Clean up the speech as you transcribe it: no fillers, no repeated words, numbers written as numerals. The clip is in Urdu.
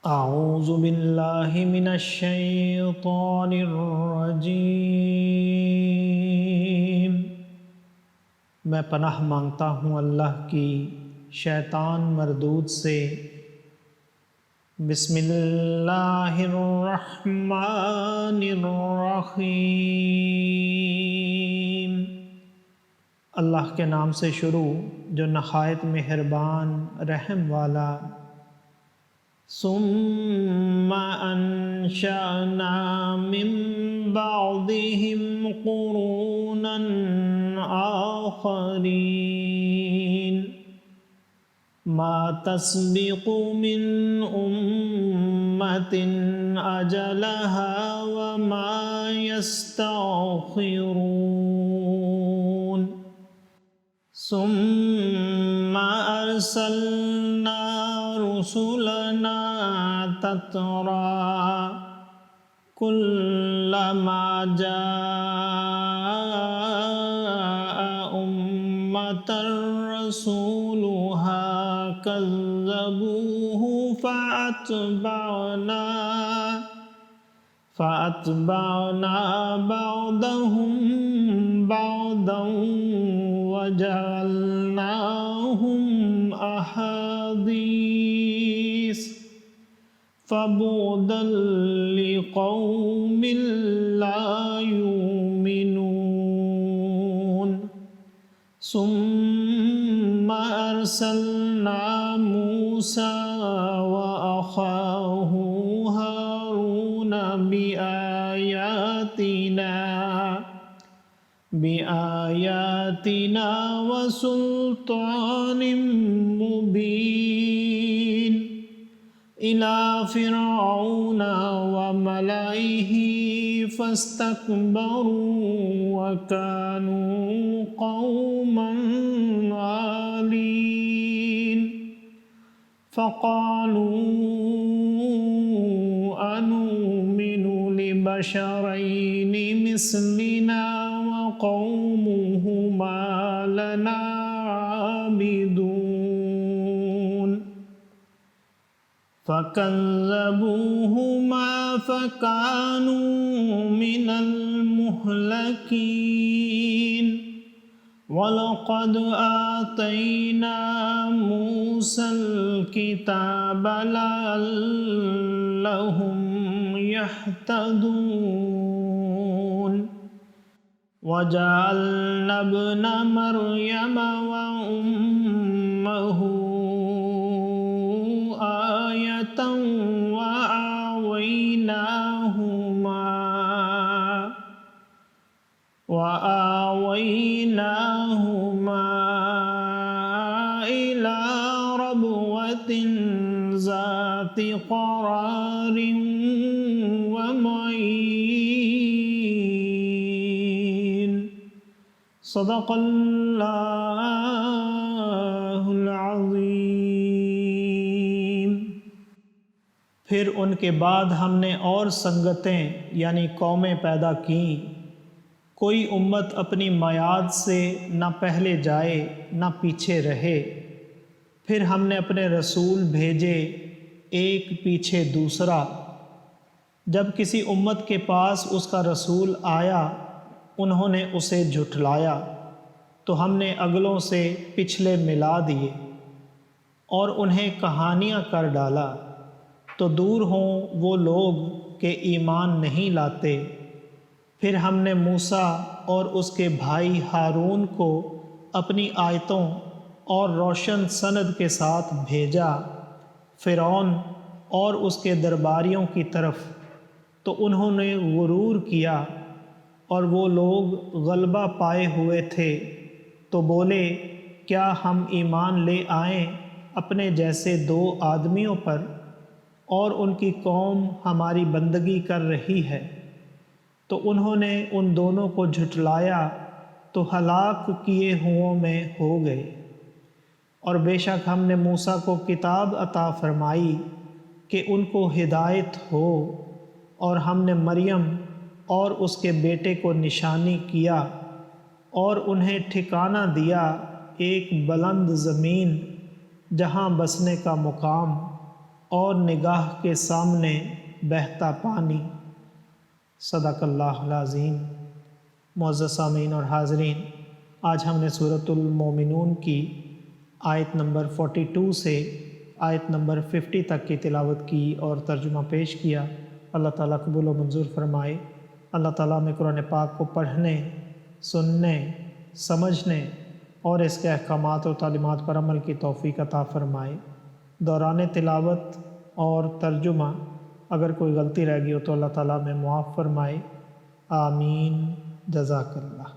اعوذ باللہ من الشیطان الرجیم۔ میں پناہ مانگتا ہوں اللہ کی شیطان مردود سے۔ بسم اللہ الرحمن الرحیم۔ اللہ کے نام سے شروع جو نہایت مہربان رحم والا۔ ثم انشأنا من بعدهم قرونا آخرین ما تسبق من امة اجلها وما يستأخرون ثم ارسلنا رسلنا تترى كلما جاء أمة رسولها كذبوه فأتبعنا بعضهم بعضا وجعلناهم أحاديث فبعدا لقوم لا يؤمنون ثم أرسلنا موسى وأخاه هارون بآياتنا وسلطان مبين إلى فرعون وملئه فاستكبروا وكانوا قوما عالين فقالوا أنؤمن لبشرين مثلنا وقومهما لنا عابدون فكذبوهما فكانوا من المهلكين ولقد آتينا موسى الكتاب لعلهم يهتدون وجعلنا ابن مريم وأمه آية وآويناهما إلى ربوة ذات قرار ومعين صدق اللہ العظیم۔ پھر ان کے بعد ہم نے اور سنگتیں یعنی قومیں پیدا کیں، کوئی امت اپنی میعاد سے نہ پہلے جائے نہ پیچھے رہے۔ پھر ہم نے اپنے رسول بھیجے ایک پیچھے دوسرا۔ جب کسی امت کے پاس اس کا رسول آیا انہوں نے اسے جھٹلایا تو ہم نے اگلوں سے پچھلے ملا دیے اور انہیں کہانیاں کر ڈالا، تو دور ہوں وہ لوگ کہ ایمان نہیں لاتے۔ پھر ہم نے موسیٰ اور اس کے بھائی ہارون کو اپنی آیتوں اور روشن سند کے ساتھ بھیجا فرعون اور اس کے درباریوں کی طرف، تو انہوں نے غرور کیا اور وہ لوگ غلبہ پائے ہوئے تھے، تو بولے کیا ہم ایمان لے آئیں اپنے جیسے دو آدمیوں پر، اور ان کی قوم ہماری بندگی کر رہی ہے۔ تو انہوں نے ان دونوں کو جھٹلایا تو ہلاک کیے ہوں میں ہو گئے۔ اور بے شک ہم نے موسیٰ کو کتاب عطا فرمائی کہ ان کو ہدایت ہو، اور ہم نے مریم اور اس کے بیٹے کو نشانی کیا اور انہیں ٹھکانہ دیا ایک بلند زمین جہاں بسنے کا مقام، اور نگاہ کے سامنے بہتا پانی۔ صدق اللہ العظیم۔ معزز سامعین اور حاضرین، آج ہم نے سورۃ المومنون کی آیت نمبر 42 سے آیت نمبر 50 تک کی تلاوت کی اور ترجمہ پیش کیا۔ اللہ تعالیٰ قبول و منظور فرمائے۔ اللہ تعالیٰ میں قرآن پاک کو پڑھنے، سننے، سمجھنے اور اس کے احکامات اور تعلیمات پر عمل کی توفیق عطا فرمائے۔ دوران تلاوت اور ترجمہ اگر کوئی غلطی رہ گئی ہو تو اللہ تعالیٰ میں معاف فرمائے۔ آمین۔ جزاک اللہ۔